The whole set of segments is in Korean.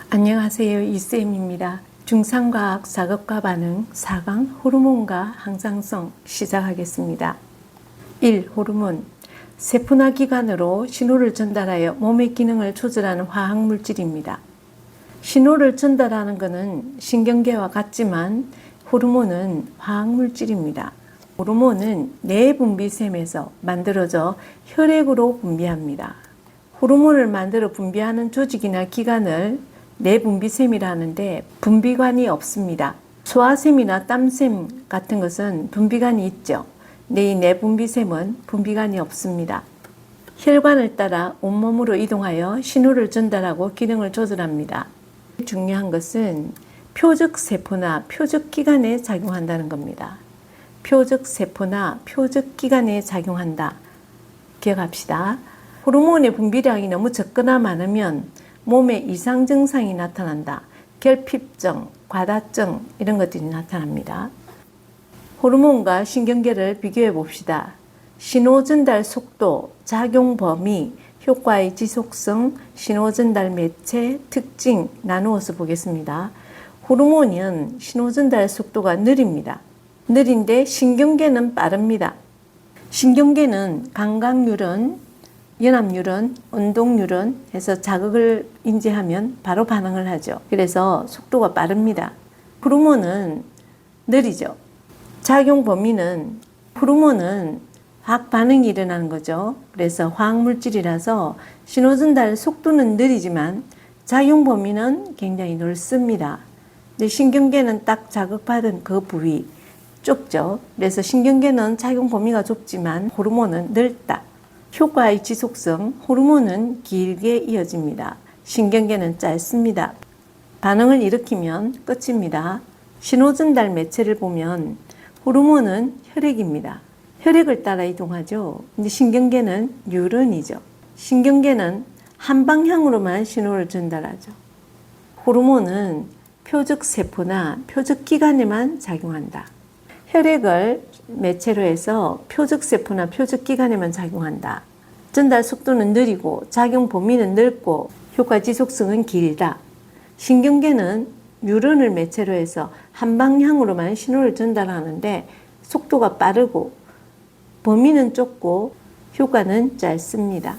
안녕하세요. 이쌤입니다. 중상과학 작업과 반응 4강 호르몬과 항상성 시작하겠습니다. 1. 호르몬. 세포나 기관으로 신호를 전달하여 몸의 기능을 조절하는 화학물질입니다. 신호를 전달하는 것은 신경계와 같지만 호르몬은 화학물질입니다. 호르몬은 내분비샘에서 만들어져 혈액으로 분비합니다. 호르몬을 만들어 분비하는 조직이나 기관을 내분비샘이라 하는데 분비관이 없습니다. 소화샘이나 땀샘 같은 것은 분비관이 있죠. 이 내분비샘은 분비관이 없습니다. 혈관을 따라 온몸으로 이동하여 신호를 전달하고 기능을 조절합니다. 중요한 것은 표적세포나 표적기관에 작용한다는 겁니다. 표적세포나 표적기관에 작용한다. 기억합시다. 호르몬의 분비량이 너무 적거나 많으면 몸에 이상 증상이 나타난다. 결핍증, 과다증 이런 것들이 나타납니다. 호르몬과 신경계를 비교해 봅시다. 신호 전달 속도, 작용 범위, 효과의 지속성, 신호 전달 매체, 특징 나누어서 보겠습니다. 호르몬은 신호 전달 속도가 느립니다. 느린데 신경계는 빠릅니다. 신경계는 감각뉴런, 연합뉴런, 운동뉴런 해서 자극을 인지하면 바로 반응을 하죠. 그래서 속도가 빠릅니다. 호르몬은 느리죠. 작용 범위는 호르몬은 화학 반응이 일어나는 거죠. 그래서 화학물질이라서 신호전달 속도는 느리지만 작용 범위는 굉장히 넓습니다. 근데 신경계는 딱 자극받은 그 부위 좁죠. 그래서 신경계는 작용 범위가 좁지만 호르몬은 넓다. 효과의 지속성, 호르몬은 길게 이어집니다. 신경계는 짧습니다. 반응을 일으키면 끝입니다. 신호전달 매체를 보면 호르몬은 혈액입니다. 혈액을 따라 이동하죠. 근데 신경계는 뉴런이죠. 신경계는 한 방향으로만 신호를 전달하죠. 호르몬은 표적세포나 표적기관에만 작용한다. 혈액을 매체로 해서 표적세포나 표적기관에만 작용한다. 전달 속도는 느리고 작용 범위는 넓고 효과 지속성은 길다. 신경계는 뉴런을 매체로 해서 한 방향으로만 신호를 전달하는데 속도가 빠르고 범위는 좁고 효과는 짧습니다.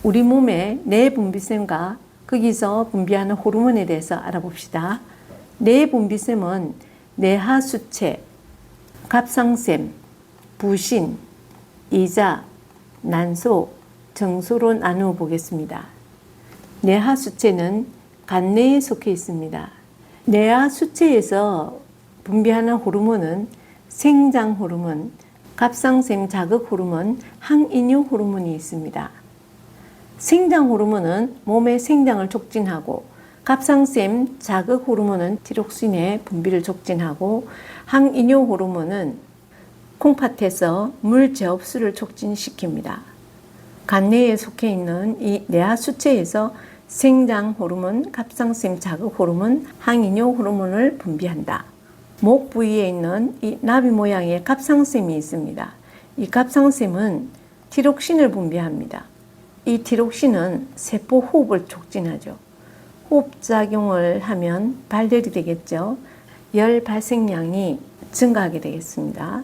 우리 몸의 내분비샘과 거기서 분비하는 호르몬에 대해서 알아봅시다. 내분비샘은 내하수체, 갑상샘, 부신, 이자, 난소, 정소로 나누어 보겠습니다. 내하수체는 간 내에 속해 있습니다. 내하수체에서 분비하는 호르몬은 생장 호르몬, 갑상샘 자극 호르몬, 항인유 호르몬이 있습니다. 생장 호르몬은 몸의 생장을 촉진하고 갑상샘 자극 호르몬은 티록신의 분비를 촉진하고 항인유 호르몬은 콩팥에서 물 재흡수를 촉진시킵니다. 간 내에 속해 있는 이 내하수체에서 생장 호르몬, 갑상샘 자극 호르몬, 항인유 호르몬을 분비한다. 목 부위에 있는 이 나비 모양의 갑상샘이 있습니다. 이 갑상샘은 티록신을 분비합니다. 이 티록신은 세포 호흡을 촉진하죠. 호흡작용을 하면 발열이 되겠죠. 열 발생량이 증가하게 되겠습니다.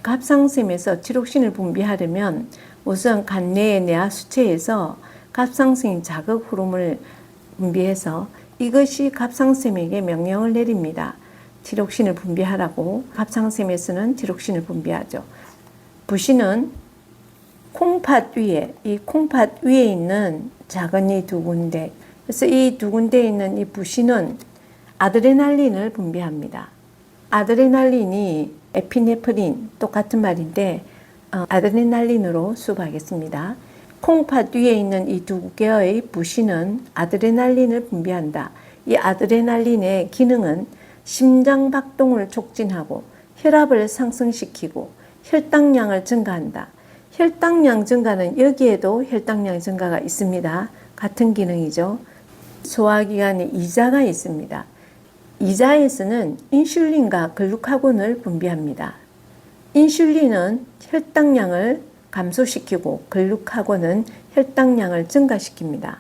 갑상샘에서 티록신을 분비하려면 우선 간 내의 내하수체에서 갑상샘 자극 호르몬을 분비해서 이것이 갑상샘에게 명령을 내립니다. 티록신을 분비하라고. 갑상샘에서는 티록신을 분비하죠. 부신은 콩팥 위에, 이 콩팥 위에 있는 작은 이 두 군데, 그래서 이 두 군데에 있는 이 부신은 아드레날린을 분비합니다. 아드레날린이 에피네프린 똑같은 말인데 아드레날린으로 수업하겠습니다. 콩팥 위에 있는 이 두 개의 부신은 아드레날린을 분비한다. 이 아드레날린의 기능은 심장 박동을 촉진하고 혈압을 상승시키고 혈당량을 증가한다. 혈당량 증가는 여기에도 혈당량 증가가 있습니다. 같은 기능이죠. 소화기관에 이자가 있습니다. 이자에서는 인슐린과 글루카곤을 분비합니다. 인슐린은 혈당량을 감소시키고 글루카곤은 혈당량을 증가시킵니다.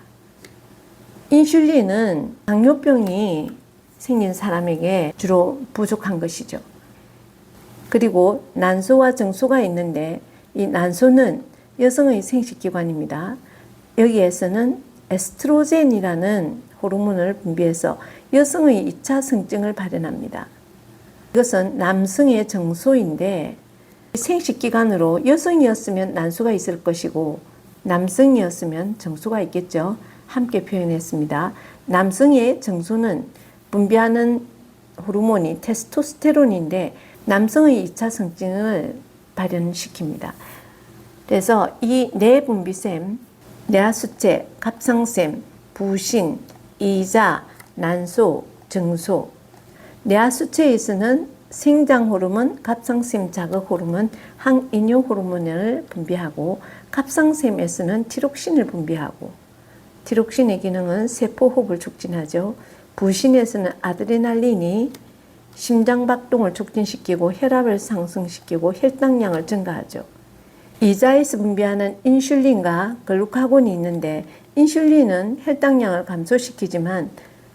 인슐린은 당뇨병이 생긴 사람에게 주로 부족한 것이죠. 그리고 난소와 정소가 있는데 이 난소는 여성의 생식기관입니다. 여기에서는 에스트로겐이라는 호르몬을 분비해서 여성의 2차 성증을 발현합니다. 이것은 남성의 정소인데 생식기관으로 여성이었으면 난소가 있을 것이고 남성이었으면 정소가 있겠죠. 함께 표현했습니다. 남성의 정소는 분비하는 호르몬이 테스토스테론인데 남성의 2차 성증을 발현시킵니다. 그래서 이 내분비샘, 내하수체, 갑상샘, 부신, 이자, 난소, 정소. 내하수체에서는 생장 호르몬, 갑상샘 자극 호르몬, 항이뇨 호르몬을 분비하고 갑상샘에서는 티록신을 분비하고 티록신의 기능은 세포호흡을 촉진하죠. 부신에서는 아드레날린이 심장박동을 촉진시키고 혈압을 상승시키고 혈당량을 증가하죠. 이자에서 분비하는 인슐린과 글루카곤이 있는데 인슐린은 혈당량을 감소시키지만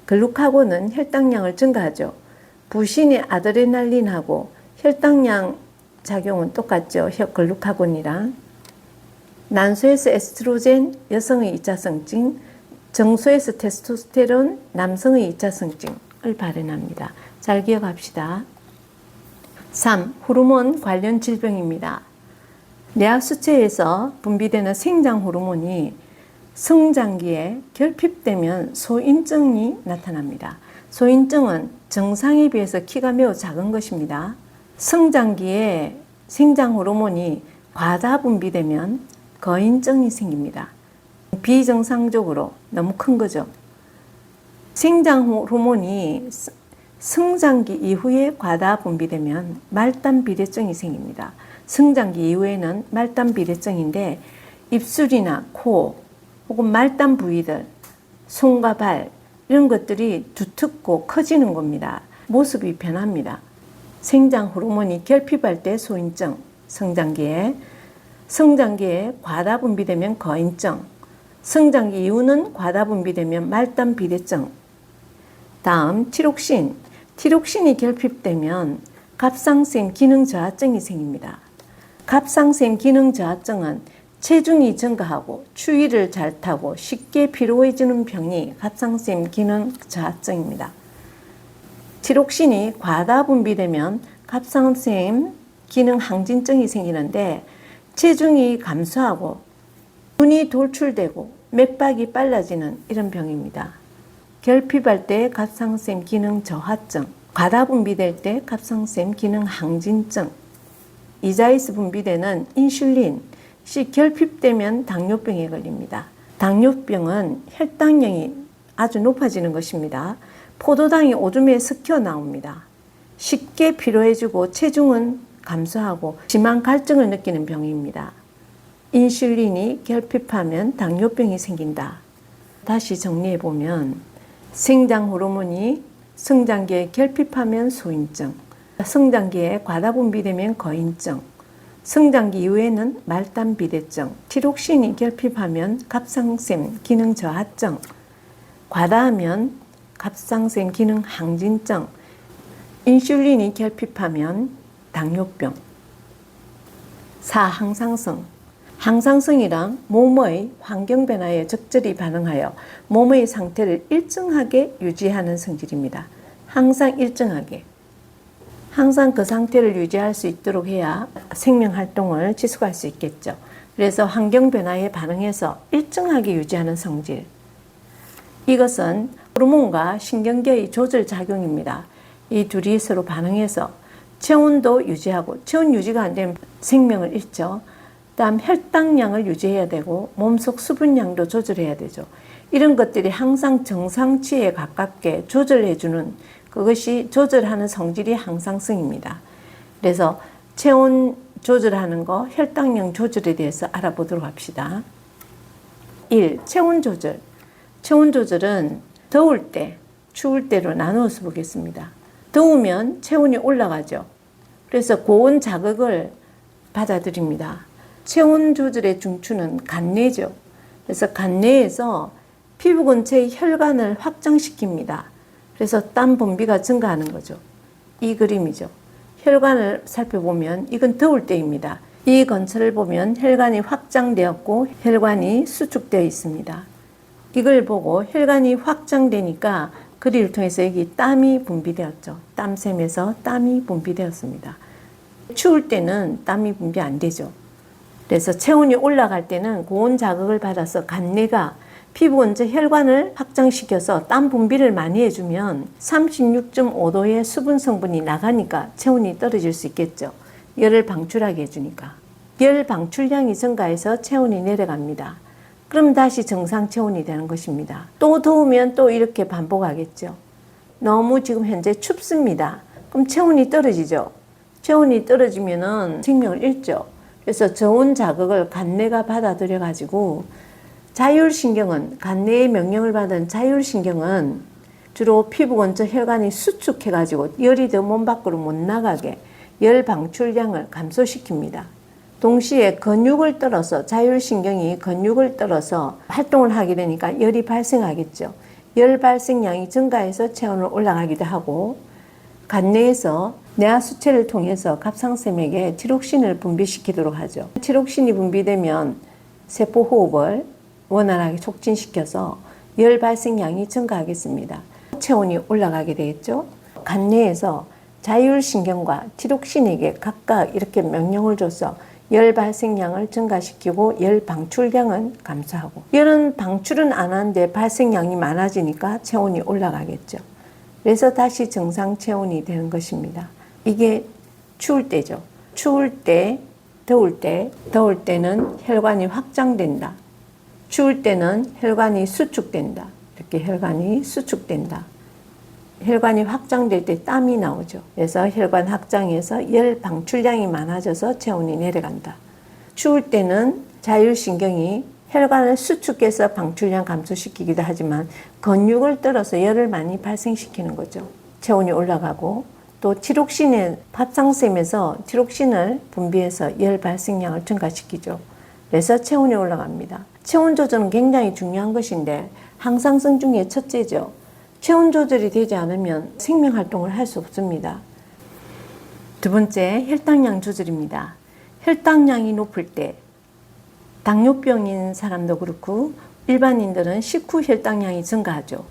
글루카곤은 혈당량을 증가하죠. 부신의 아드레날린하고 혈당량 작용은 똑같죠. 글루카곤이랑. 난소에서 에스트로겐, 여성의 2차 성증, 정소에서 테스토스테론, 남성의 2차 성증을 발현합니다. 잘 기억합시다. 3. 호르몬 관련 질병입니다. 내하수체에서 분비되는 생장 호르몬이 성장기에 결핍되면 소인증이 나타납니다. 소인증은 정상에 비해서 키가 매우 작은 것입니다. 성장기에 생장 호르몬이 과다 분비되면 거인증이 생깁니다. 비정상적으로 너무 큰 거죠. 생장 호르몬이 성장기 이후에 과다 분비되면 말단 비대증이 생깁니다. 성장기 이후에는 말단 비대증인데 입술이나 코 혹은 말단 부위들, 손과 발 이런 것들이 두텁고 커지는 겁니다. 모습이 변합니다. 생장 호르몬이 결핍할 때 소인증, 성장기에 과다 분비되면 거인증, 성장기 이후는 과다 분비되면 말단 비대증. 다음 티록신. 티록신이 결핍되면 갑상샘 기능 저하증이 생깁니다. 갑상샘 기능 저하증은 체중이 증가하고 추위를 잘 타고 쉽게 피로해지는 병이 갑상샘 기능 저하증입니다. 티록신이 과다 분비되면 갑상샘 기능 항진증이 생기는데 체중이 감소하고 눈이 돌출되고 맥박이 빨라지는 이런 병입니다. 결핍할 때 갑상샘 기능 저하증, 과다 분비될 때 갑상샘 기능 항진증, 이자에서 분비되는 인슐린이 결핍되면 당뇨병에 걸립니다. 당뇨병은 혈당량이 아주 높아지는 것입니다. 포도당이 오줌에 섞여 나옵니다. 쉽게 피로해지고 체중은 감소하고 심한 갈증을 느끼는 병입니다. 인슐린이 결핍하면 당뇨병이 생긴다. 다시 정리해보면 생장 호르몬이 성장기에 결핍하면 소인증, 성장기에 과다 분비되면 거인증, 성장기 이후에는 말단 비대증, 티록신이 결핍하면 갑상샘 기능 저하증, 과다하면 갑상샘 기능 항진증, 인슐린이 결핍하면 당뇨병. 4. 항상성. 항상성이란 몸의 환경 변화에 적절히 반응하여 몸의 상태를 일정하게 유지하는 성질입니다. 항상 일정하게. 항상 그 상태를 유지할 수 있도록 해야 생명 활동을 지속할 수 있겠죠. 그래서 환경 변화에 반응해서 일정하게 유지하는 성질. 이것은 호르몬과 신경계의 조절 작용입니다. 이 둘이 서로 반응해서 체온도 유지하고 체온 유지가 안 되면 생명을 잃죠. 다음 혈당량을 유지해야 되고 몸속 수분량도 조절해야 되죠. 이런 것들이 항상 정상치에 가깝게 조절해주는 그것이 조절하는 성질이 항상성입니다. 그래서 체온 조절하는 거, 혈당량 조절에 대해서 알아보도록 합시다. 1. 체온 조절. 체온 조절은 더울 때, 추울 때로 나누어서 보겠습니다. 더우면 체온이 올라가죠. 그래서 고온 자극을 받아들입니다. 체온 조절의 중추는 간내죠. 그래서 간내에서 피부 근처의 혈관을 확장시킵니다. 그래서 땀 분비가 증가하는 거죠. 이 그림이죠. 혈관을 살펴보면 이건 더울 때입니다. 이 근처를 보면 혈관이 확장되었고 혈관이 수축되어 있습니다. 이걸 보고 혈관이 확장되니까 그림을 통해서 여기 땀이 분비되었죠. 땀샘에서 땀이 분비되었습니다. 추울 때는 땀이 분비 안 되죠. 그래서 체온이 올라갈 때는 고온 자극을 받아서 간내가 피부 근처 혈관을 확장시켜서 땀 분비를 많이 해주면 36.5도의 수분 성분이 나가니까 체온이 떨어질 수 있겠죠. 열을 방출하게 해주니까. 열 방출량이 증가해서 체온이 내려갑니다. 그럼 다시 정상 체온이 되는 것입니다. 또 더우면 또 이렇게 반복하겠죠. 너무 지금 현재 춥습니다. 그럼 체온이 떨어지죠. 체온이 떨어지면은 생명을 잃죠. 그래서 저온 자극을 간내가 받아들여 가지고 자율신경은 간내의 명령을 받은 자율신경은 주로 피부 근처 혈관이 수축해 가지고 열이 더 몸 밖으로 못 나가게 열 방출량을 감소시킵니다. 동시에 근육을 떨어서 자율신경이 근육을 떨어서 활동을 하게 되니까 열이 발생하겠죠. 열 발생량이 증가해서 체온을 올라가기도 하고 간내에서 뇌하수체를 통해서 갑상샘에게 티록신을 분비시키도록 하죠. 티록신이 분비되면 세포호흡을 원활하게 촉진시켜서 열 발생량이 증가하겠습니다. 체온이 올라가게 되겠죠. 간내에서 자율신경과 티록신에게 각각 이렇게 명령을 줘서 열 발생량을 증가시키고 열 방출량은 감소하고 열은 방출은 안 하는데 발생량이 많아지니까 체온이 올라가겠죠. 그래서 다시 정상 체온이 되는 것입니다. 이게 추울 때죠. 추울 때, 더울 때, 더울 때는 혈관이 확장된다. 추울 때는 혈관이 수축된다. 이렇게 혈관이 수축된다. 혈관이 확장될 때 땀이 나오죠. 그래서 혈관 확장해서 열 방출량이 많아져서 체온이 내려간다. 추울 때는 자율신경이 혈관을 수축해서 방출량 감소시키기도 하지만 근육을 떨어서 열을 많이 발생시키는 거죠. 체온이 올라가고 또 티록신의 갑상샘에서 티록신을 분비해서 열 발생량을 증가시키죠. 그래서 체온이 올라갑니다. 체온 조절은 굉장히 중요한 것인데 항상성 중에 첫째죠. 체온 조절이 되지 않으면 생명활동을 할 수 없습니다. 두 번째, 혈당량 조절입니다. 혈당량이 높을 때 당뇨병인 사람도 그렇고 일반인들은 식후 혈당량이 증가하죠.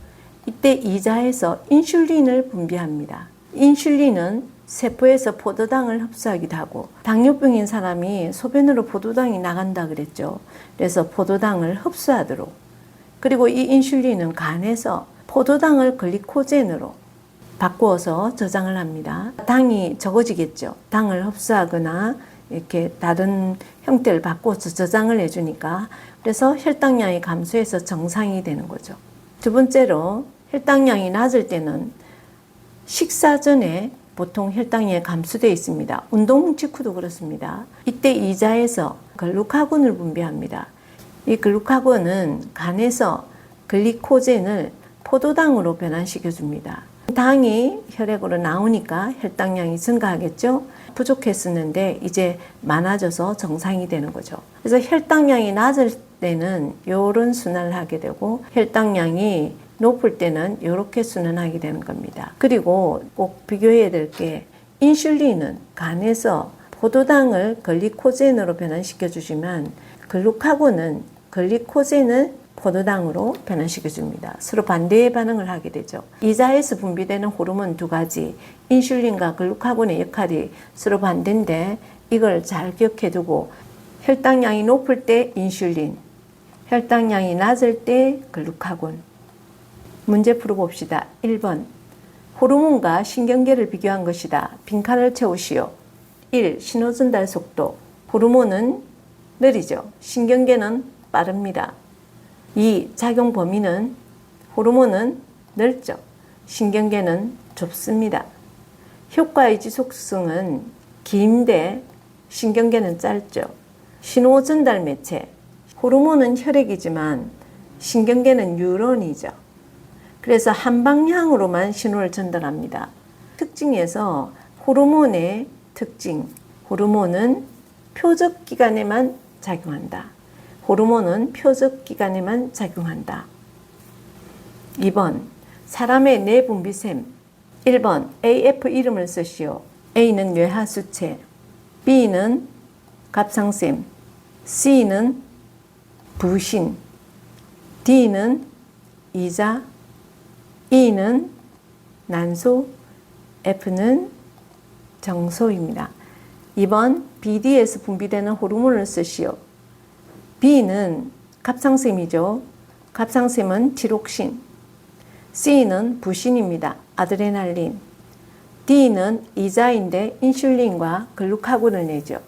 이때 이자에서 인슐린을 분비합니다. 인슐린은 세포에서 포도당을 흡수하기도 하고 당뇨병인 사람이 소변으로 포도당이 나간다 그랬죠. 그래서 포도당을 흡수하도록 그리고 이 인슐린은 간에서 포도당을 글리코젠으로 바꾸어서 저장을 합니다. 당이 적어지겠죠. 당을 흡수하거나 이렇게 다른 형태를 바꿔서 저장을 해주니까 그래서 혈당량이 감소해서 정상이 되는 거죠. 두 번째로 혈당량이 낮을 때는 식사 전에 보통 혈당량이 감소되어 있습니다. 운동 직후도 그렇습니다. 이때 이자에서 글루카곤을 분비합니다. 이 글루카곤은 간에서 글리코젠을 포도당으로 변환시켜 줍니다. 당이 혈액으로 나오니까 혈당량이 증가하겠죠. 부족했었는데 이제 많아져서 정상이 되는 거죠. 그래서 혈당량이 낮을 때는 이런 순환을 하게 되고 혈당량이 높을 때는 이렇게 순환하게 되는 겁니다. 그리고 꼭 비교해야 될 게 인슐린은 간에서 포도당을 글리코젠으로 변환시켜 주지만 글루카곤은 글리코젠을 포도당으로 변환시켜 줍니다. 서로 반대의 반응을 하게 되죠. 이자에서 분비되는 호르몬 두 가지, 인슐린과 글루카곤의 역할이 서로 반대인데 이걸 잘 기억해 두고 혈당량이 높을 때 인슐린, 혈당량이 낮을 때 글루카곤. 문제 풀어봅시다. 1번. 호르몬과 신경계를 비교한 것이다. 빈칸을 채우시오. 1. 신호전달 속도. 호르몬은 느리죠. 신경계는 빠릅니다. 2. 작용 범위는 호르몬은 넓죠. 신경계는 좁습니다. 효과의 지속성은 긴데 신경계는 짧죠. 신호 전달 매체. 호르몬은 혈액이지만 신경계는 뉴런이죠. 그래서 한 방향으로만 신호를 전달합니다. 특징에서 호르몬의 특징. 호르몬은 표적 기관에만 작용한다. 호르몬은 표적 기관에만 작용한다. 2번 사람의 내분비샘. 1번 AF 이름을 쓰시오. A는 뇌하수체, B는 갑상샘, C는 부신, D는 이자, E는 난소, F는 정소입니다. 2번 BD에서 분비되는 호르몬을 쓰시오. B는 갑상샘이죠. 갑상샘은 티록신. C는 부신입니다. 아드레날린. D는 이자인데 인슐린과 글루카곤을 내죠.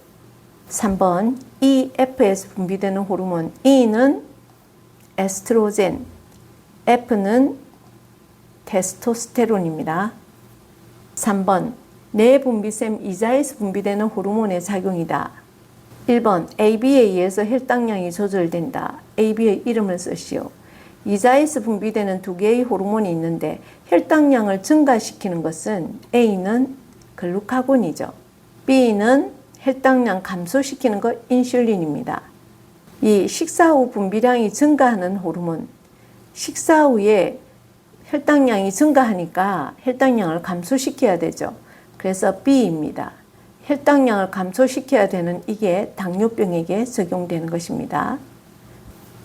3번 EF에서 분비되는 호르몬. E는 에스트로겐, F는 테스토스테론입니다. 3번 내분비샘 이자에서 분비되는 호르몬의 작용이다. 1번 AB에 의해서 혈당량이 조절된다. AB의 이름을 쓰시오. 이자에서 분비되는 두 개의 호르몬이 있는데 혈당량을 증가시키는 것은 A는 글루카곤이죠. B는 혈당량 감소시키는 것 인슐린입니다. 이 식사 후 분비량이 증가하는 호르몬. 식사 후에 혈당량이 증가하니까 혈당량을 감소시켜야 되죠. 그래서 B입니다. 혈당량을 감소시켜야 되는 이게 당뇨병에게 적용되는 것입니다.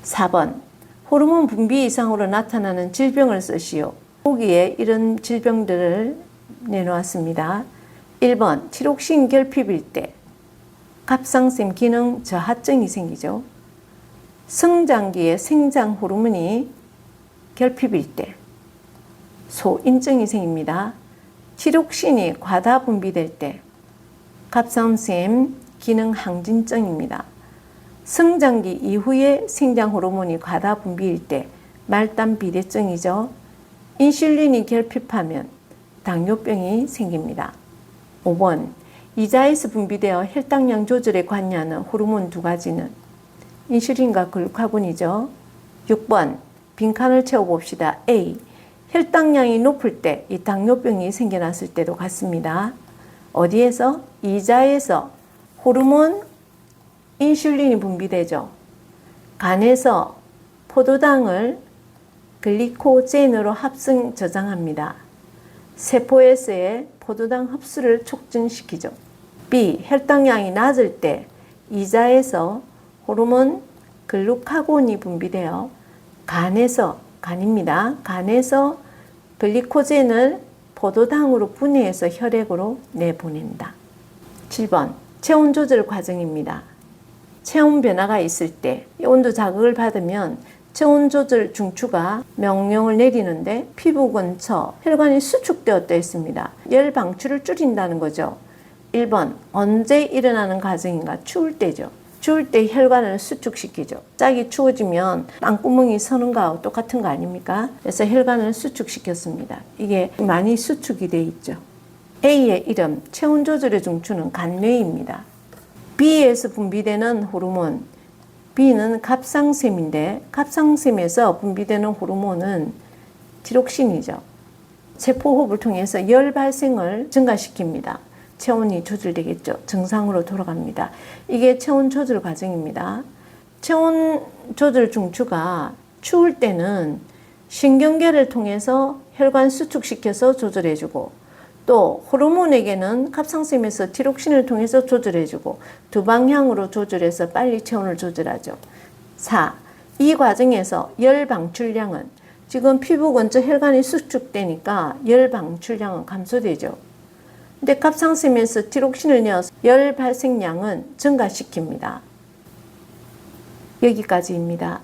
4번 호르몬 분비 이상으로 나타나는 질병을 쓰시오. 보기에 이런 질병들을 내놓았습니다. 1번 티록신 결핍일 때 갑상샘 기능 저하증이 생기죠. 성장기에 생장 호르몬이 결핍일 때 소인증이 생깁니다. 티록신이 과다 분비될 때 갑상샘 기능 항진증입니다. 성장기 이후에 생장 호르몬이 과다 분비일 때 말단 비대증이죠. 인슐린이 결핍하면 당뇨병이 생깁니다. 5번 이자에서 분비되어 혈당량 조절에 관여하는 호르몬 두 가지는 인슐린과 글루카곤이죠. 6번 빈칸을 채워봅시다. A. 혈당량이 높을 때 이 당뇨병이 생겨났을 때도 같습니다. 어디에서? 이자에서 호르몬 인슐린이 분비되죠. 간에서 포도당을 글리코젠으로 합성 저장합니다. 세포에서의 포도당 흡수를 촉진시키죠. B. 혈당량이 낮을 때 이자에서 호르몬 글루카곤이 분비되어 간입니다. 간에서 글리코젠을 포도당으로 분해해서 혈액으로 내보낸다. 7번 체온 조절 과정입니다. 체온 변화가 있을 때 온도 자극을 받으면 체온 조절 중추가 명령을 내리는데 피부 근처 혈관이 수축되었다 했습니다. 열 방출을 줄인다는 거죠. 1번 언제 일어나는 과정인가? 추울 때죠. 추울 때 혈관을 수축시키죠. 짝이 추워지면 빵구멍이 서는 거하고 똑같은 거 아닙니까? 그래서 혈관을 수축시켰습니다. 이게 많이 수축이 돼 있죠. A의 이름, 체온 조절의 중추는 간뇌입니다. B에서 분비되는 호르몬, B는 갑상샘인데 갑상샘에서 분비되는 호르몬은 티록신이죠. 세포호흡을 통해서 열 발생을 증가시킵니다. 체온이 조절되겠죠. 정상으로 돌아갑니다. 이게 체온 조절 과정입니다. 체온 조절 중추가 추울 때는 신경계를 통해서 혈관 수축시켜서 조절해주고 또 호르몬에게는 갑상샘에서 티록신을 통해서 조절해주고 두 방향으로 조절해서 빨리 체온을 조절하죠. 4. 이 과정에서 열 방출량은 지금 피부 근처 혈관이 수축되니까 열 방출량은 감소되죠. 근데 갑상샘에서 티록신을 내어서 열 발생량은 증가시킵니다. 여기까지입니다.